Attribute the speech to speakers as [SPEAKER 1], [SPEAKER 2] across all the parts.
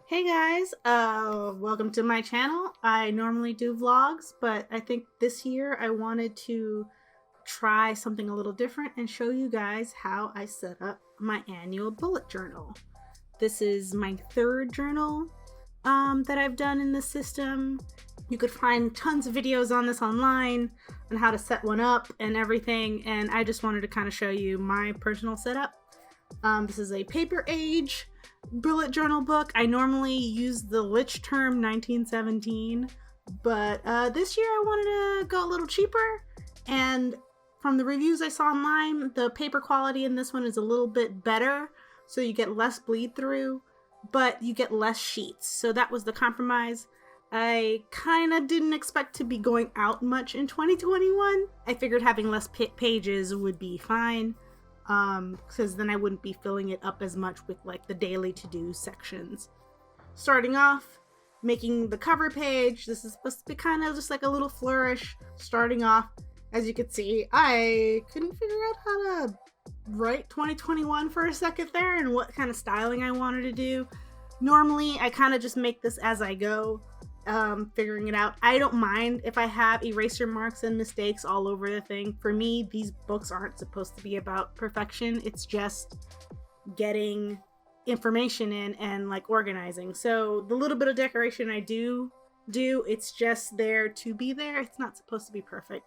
[SPEAKER 1] Hey guys, welcome to my channel. I normally do vlogs, but I think this year I wanted to try something a little different and show you guys how I set up my annual bullet journal. This is my third journal that I've done in the system. You could find tons of videos on this online on how to set one up and everything, and I just wanted to kind of show you my personal setup. This is a paper age bullet journal book. I normally use the lich term 1917, but this year I wanted to go a little cheaper, and from the reviews I saw online, the paper quality in this one is a little bit better, so you get less bleed through, but you get less sheets. So that was the compromise. I kind of didn't expect to be going out much in 2021. I figured having less pages would be fine, because then I wouldn't be filling it up as much with like the daily to-do sections. Starting off, making the cover page. This is supposed to be kind of just like a little flourish. Starting off, as you can see, I couldn't figure out how to write 2021 for a second there and what kind of styling I wanted to do. Normally, I kind of just make this as I go, figuring it out. I don't mind if I have eraser marks and mistakes all over the thing. For me, these books aren't supposed to be about perfection. It's just getting information in and like organizing. So the little bit of decoration I do, it's just there to be there. It's not supposed to be perfect.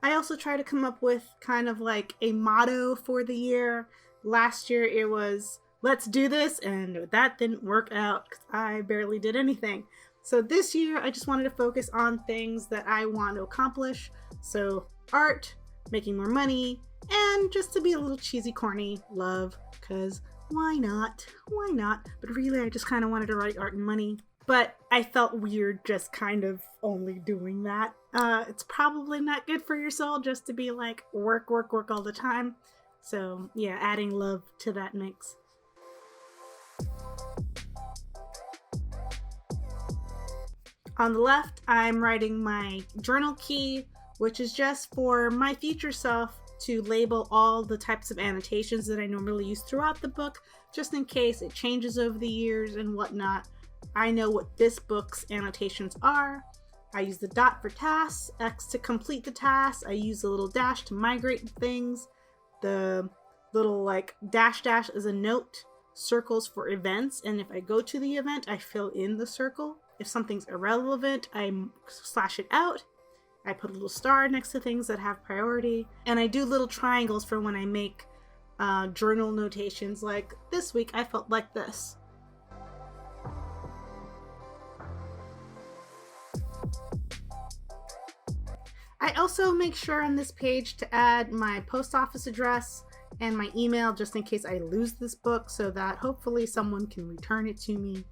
[SPEAKER 1] I also try to come up with kind of like a motto for the year. Last year it was, let's do this, and that didn't work out because I barely did anything. So this year I just wanted to focus on things that I want to accomplish. So art, making more money, and just to be a little cheesy, corny, love, because why not? Why not? But really I just kind of wanted to write art and money. But I felt weird just kind of only doing that. It's probably not good for your soul just to be like work, work, work all the time. So yeah, adding love to that mix. On the left, I'm writing my journal key, which is just for my future self to label all the types of annotations that I normally use throughout the book, just in case it changes over the years and whatnot. I know what this book's annotations are. I use the dot for tasks, X to complete the task. I use the little dash to migrate things. The little like dash dash is a note, circles for events, and if I go to the event, I fill in the circle. If something's irrelevant, I slash it out. I put a little star next to things that have priority, and I do little triangles for when I make journal notations, like this week I felt like this. I also make sure on this page to add my post office address and my email just in case I lose this book, so that hopefully someone can return it to me.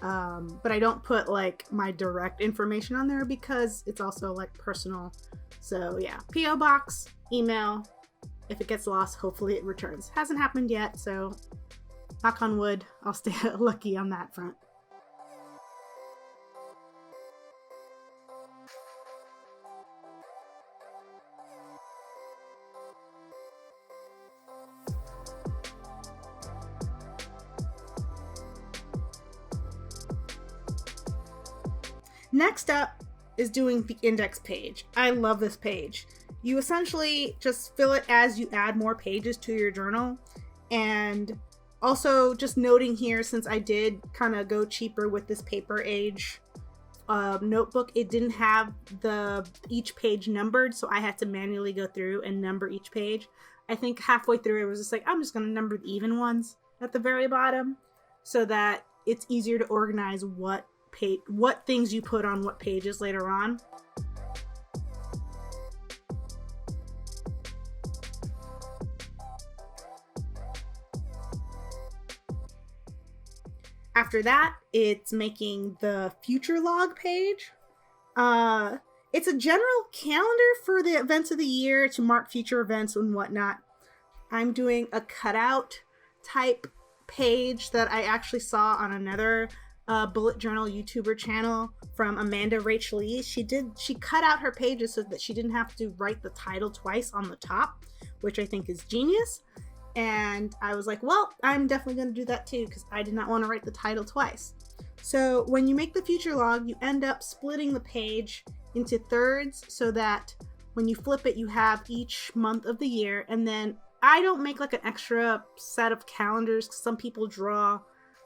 [SPEAKER 1] But I don't put like my direct information on there because it's also like personal. So yeah, P.O. box, email. If it gets lost, hopefully it returns. Hasn't happened yet, so knock on wood, I'll stay lucky on that front. Next up is doing the index page. I love this page. You essentially just fill it as you add more pages to your journal. And also just noting here, since I did kind of go cheaper with this paper age notebook, it didn't have each page numbered, so I had to manually go through and number each page. I think halfway through it was just like, I'm just going to number the even ones at the very bottom so that it's easier to organize what things you put on what pages later on. After that, it's making the future log page. It's a general calendar for the events of the year to mark future events and whatnot. I'm doing a cutout type page that I actually saw on another bullet journal YouTuber channel from Amanda Rachel Lee. She cut out her pages so that she didn't have to write the title twice on the top, which I think is genius. And I was like, well, I'm definitely going to do that too, because I did not want to write the title twice. So when you make the future log, you end up splitting the page into thirds so that when you flip it, you have each month of the year. And then I don't make like an extra set of calendars, because some people draw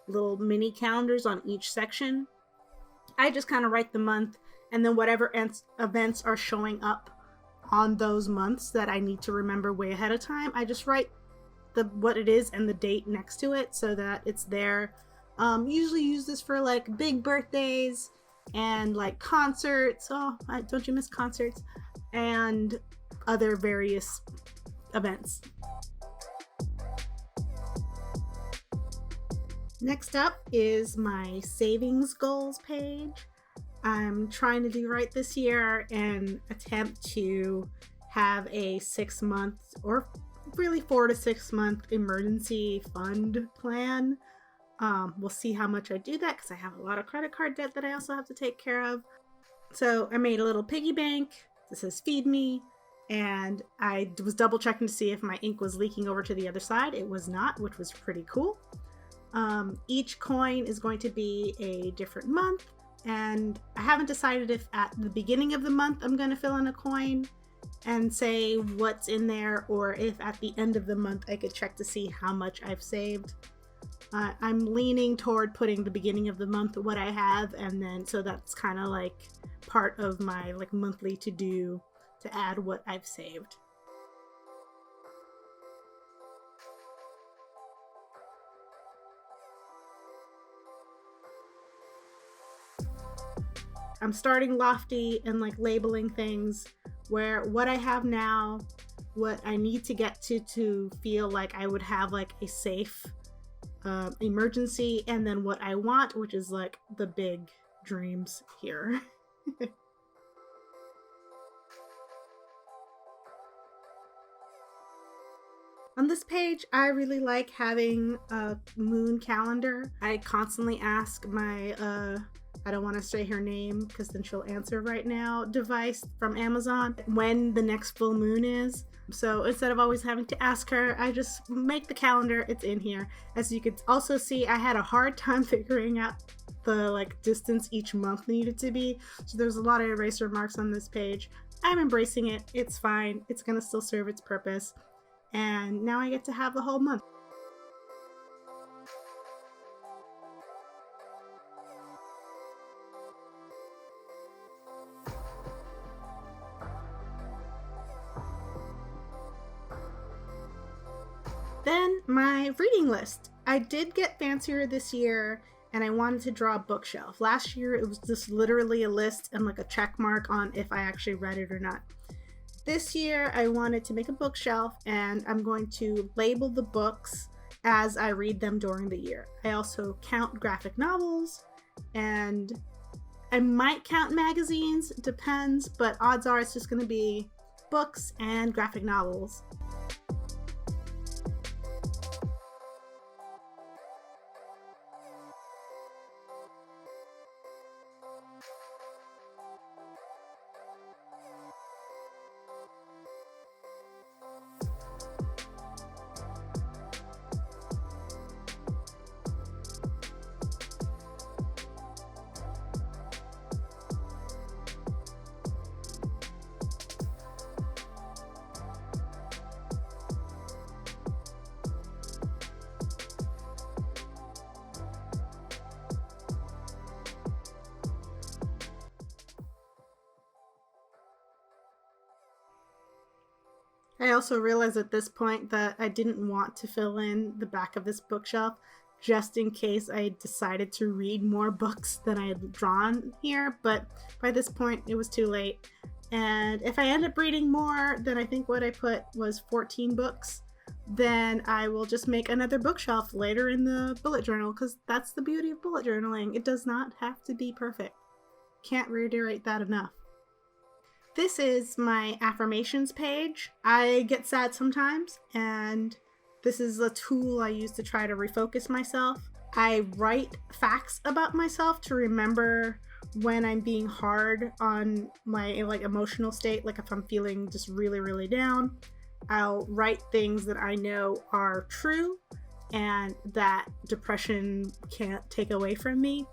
[SPEAKER 1] little mini calendars on each section. I just kind of write the month, and then whatever events are showing up on those months that I need to remember way ahead of time, I just write what it is and the date next to it so that it's there. Usually use this for like big birthdays and like concerts. Oh, don't you miss concerts? And other various events. Next up is my savings goals page. I'm trying to do right this year and attempt to have a 6-month or really 4 to 6 month emergency fund plan. We'll see how much I do that, because I have a lot of credit card debt that I also have to take care of. So I made a little piggy bank. This says feed me, and I was double checking to see if my ink was leaking over to the other side. It was not, which was pretty cool. Each coin is going to be a different month, and I haven't decided if at the beginning of the month I'm going to fill in a coin and say what's in there, or if at the end of the month I could check to see how much I've saved. I'm leaning toward putting the beginning of the month what I have, and then so that's kind of like part of my like monthly to do to add what I've saved. I'm starting lofty and like labeling things where what I have now, what I need to get to feel like I would have like a safe emergency, and then what I want, which is like the big dreams here. On this page, I really like having a moon calendar. I constantly ask my I don't want to say her name because then she'll answer right now, device from Amazon when the next full moon is. So instead of always having to ask her, I just make the calendar. It's in here. As you could also see, I had a hard time figuring out the like distance each month needed to be. So there's a lot of eraser marks on this page. I'm embracing it. It's fine. It's gonna still serve its purpose. And now I get to have the whole month. Then my reading list. I did get fancier this year, and I wanted to draw a bookshelf. Last year it was just literally a list and like a check mark on if I actually read it or not. This year I wanted to make a bookshelf, and I'm going to label the books as I read them during the year. I also count graphic novels, and I might count magazines, it depends, but odds are it's just going to be books and graphic novels. I also realized at this point that I didn't want to fill in the back of this bookshelf just in case I decided to read more books than I had drawn here, but by this point it was too late. And if I end up reading more, then I think what I put was 14 books, then I will just make another bookshelf later in the bullet journal, because that's the beauty of bullet journaling. It does not have to be perfect. Can't reiterate that enough. This is my affirmations page. I get sad sometimes, and this is a tool I use to try to refocus myself. I write facts about myself to remember when I'm being hard on my emotional state, like if I'm feeling just really, really down. I'll write things that I know are true and that depression can't take away from me,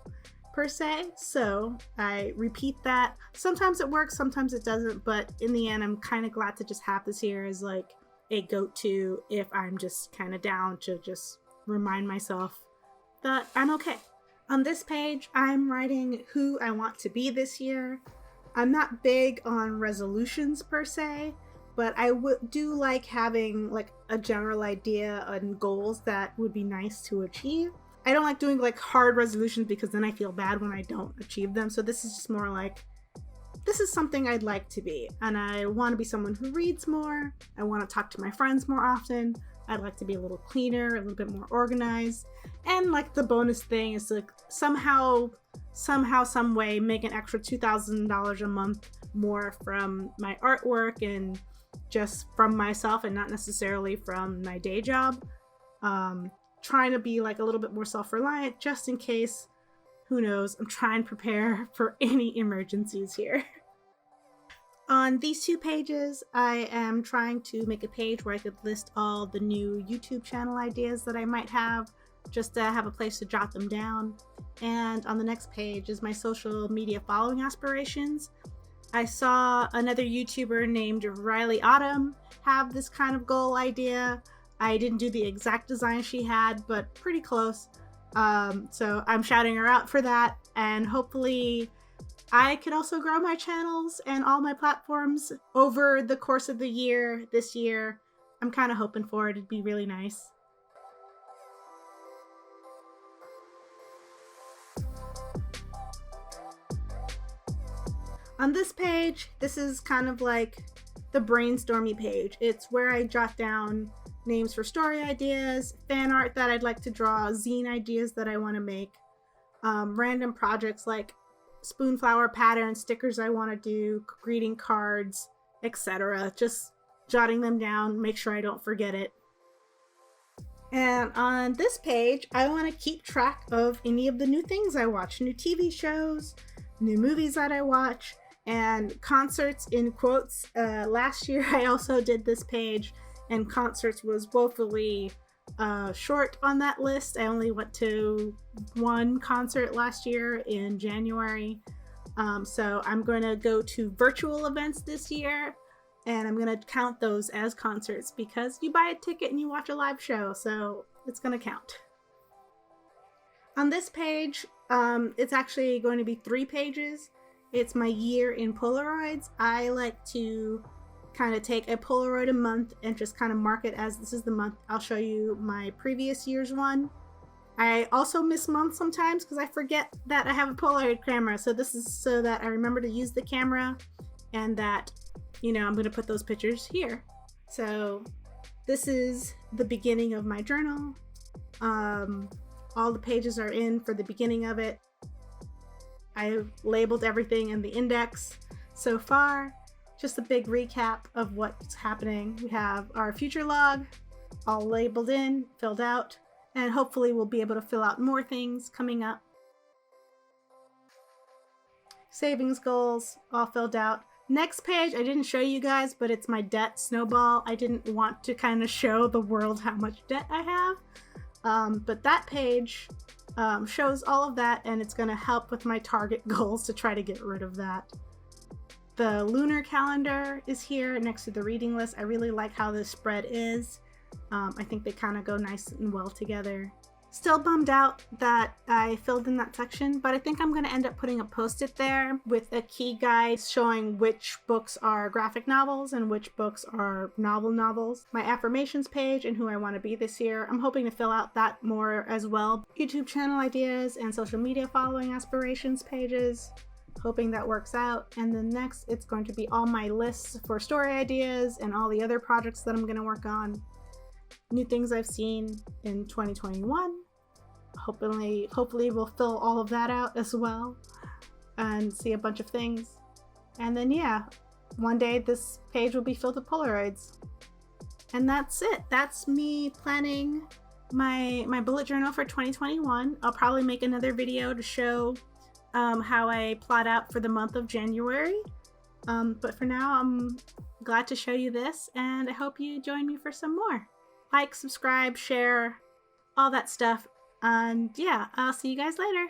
[SPEAKER 1] per se. So I repeat that. Sometimes it works, sometimes it doesn't, but in the end, I'm kind of glad to just have this here as like a go-to if I'm just kind of down, to just remind myself that I'm okay. On this page, I'm writing who I want to be this year. I'm not big on resolutions per se, but I do like having like a general idea and goals that would be nice to achieve. I don't like doing like hard resolutions because then I feel bad when I don't achieve them. So this is just more like, this is something I'd like to be. And I want to be someone who reads more. I want to talk to my friends more often. I'd like to be a little cleaner, a little bit more organized. And like the bonus thing is like somehow, some way make an extra $2,000 a month more from my artwork and just from myself and not necessarily from my day job. Trying to be like a little bit more self-reliant just in case, who knows, I'm trying to prepare for any emergencies here. On these two pages, I am trying to make a page where I could list all the new YouTube channel ideas that I might have, just to have a place to jot them down. And on the next page is my social media following aspirations. I saw another YouTuber named Riley Autumn have this kind of goal idea. I didn't do the exact design she had, but pretty close. So I'm shouting her out for that, and hopefully I could also grow my channels and all my platforms over the course of the year, this year. I'm kind of hoping for it. It'd be really nice. On this page, this is kind of like the brainstormy page. It's where I jot down names for story ideas, fan art that I'd like to draw, zine ideas that I want to make, random projects like spoonflower pattern stickers I want to do, greeting cards, etc. Just jotting them down, make sure I don't forget it. And on this page, I want to keep track of any of the new things I watch, new TV shows, new movies that I watch, and concerts in quotes. Last year I also did this page, and concerts was woefully short on that list. I only went to one concert last year in January. So I'm going to go to virtual events this year, and I'm going to count those as concerts because you buy a ticket and you watch a live show, so it's going to count. On this page, it's actually going to be 3 pages. It's my year in Polaroids. I like to kind of take a Polaroid a month and just kind of mark it as this is the month. I'll show you my previous year's one. I also miss months sometimes because I forget that I have a Polaroid camera. So this is so that I remember to use the camera, and that, you know, I'm going to put those pictures here. So this is the beginning of my journal. All the pages are in for the beginning of it. I labeled everything in the index so far. Just a big recap of what's happening. We have our future log all labeled in, filled out, and hopefully we'll be able to fill out more things coming up. Savings goals all filled out. Next page, I didn't show you guys, but it's my debt snowball. I didn't want to kind of show the world how much debt I have, but that page shows all of that, and it's going to help with my target goals to try to get rid of that. The Lunar Calendar is here next to the reading list. I really like how this spread is. I think they kind of go nice and well together. Still bummed out that I filled in that section, but I think I'm going to end up putting a post-it there with a key guide showing which books are graphic novels and which books are novels. My affirmations page and who I want to be this year. I'm hoping to fill out that more as well. YouTube channel ideas and social media following aspirations pages. Hoping that works out. And then next, it's going to be all my lists for story ideas and all the other projects that I'm going to work on. new things I've seen in 2021. Hopefully we'll fill all of that out as well and see a bunch of things. And then yeah, one day this page will be filled with Polaroids. And that's it. That's me planning my bullet journal for 2021. I'll probably make another video to show how I plot out for the month of January. But for now, I'm glad to show you this, and I hope you join me for some more. Like, subscribe, share, all that stuff. And yeah, I'll see you guys later.